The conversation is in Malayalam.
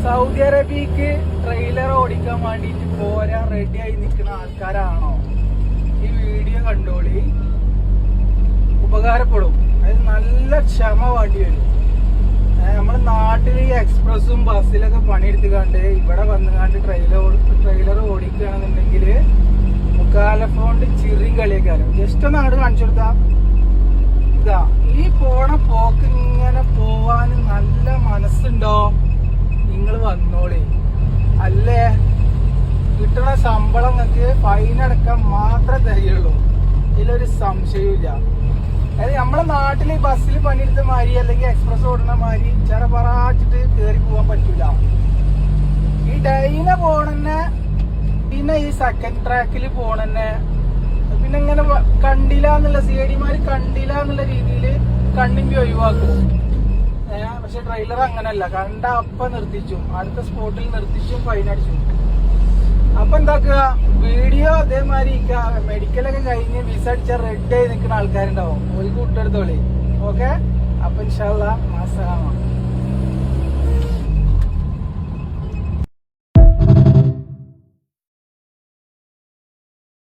സൗദി അറേബ്യക്ക് ട്രെയിലർ ഓടിക്കാൻ വേണ്ടിയിട്ട് പോരാൻ റെഡി ആയി നിൽക്കുന്ന ആൾക്കാരാണോ ഈ വീഡിയോ കണ്ടോളി, ഉപകാരപ്പെടും. അത് നല്ല ക്ഷമ വേണ്ടി വരും. നമ്മുടെ നാട്ടിൽ ഈ എക്സ്പ്രസും ബസ്സിലൊക്കെ പണിയെടുത്തുകാണ്ട് ഇവിടെ വന്നുകാണ്ട് ട്രെയിലർ ഓടിക്കുകയാണെന്നുണ്ടെങ്കിൽ മുക്കാലഫോണ്ട് ചിറിയും കളിയൊക്കെയാലും. ജസ്റ്റ് ഒന്ന് അങ്ങോട്ട് കാണിച്ചു കൊടുത്താ ഇതാ ഈ പോണ പോക്ക് ഇങ്ങനെ പോവാൻ നല്ല മനസ്സുണ്ടോ? നിങ്ങൾ വന്നോളി. അല്ലേ കിട്ടുന്ന ശമ്പളം നിങ്ങൾക്ക് ഫൈൻ അടക്കാൻ മാത്രമേ തരികയുള്ളൂ, ഇതിലൊരു സംശയമില്ല. അതായത് നമ്മളെ നാട്ടിൽ ബസ്സിൽ പണിയെടുത്ത മാതിരി അല്ലെങ്കിൽ എക്സ്പ്രസ് ഓടുന്ന മാതിരി ചെറപറാച്ചിട്ട് കയറി പോകാൻ പറ്റൂല. ഈ ഡൈന പോണെന്നെ, പിന്നെ ഈ സെക്കൻഡ് ട്രാക്കിൽ പോണെന്നെ, പിന്നെ ഇങ്ങനെ കണ്ടില്ല എന്നുള്ള സിഐഡിമാര് കണ്ടില്ല എന്നുള്ള രീതിയിൽ കണ്ണിമ്പി ഒഴിവാക്കും. പക്ഷെ ട്രെയിലർ അങ്ങനല്ല, കണ്ട അപ്പ നിർത്തിച്ചും അടുത്ത സ്പോട്ടിൽ നിർത്തിച്ചും ഫൈൻ അടിച്ചും. അപ്പൊ എന്താക്കുക, വീഡിയോ അതേമാതിരി മെഡിക്കലൊക്കെ കഴിഞ്ഞ് വിസ അടിച്ച റെഡി ആയി നിൽക്കുന്ന ആൾക്കാരുണ്ടാവും, ഒരു കൂട്ടെടുത്തോളി. ഓക്കെ, അപ്പൊ ഇൻഷാ അല്ലാഹ് മാസലാമ.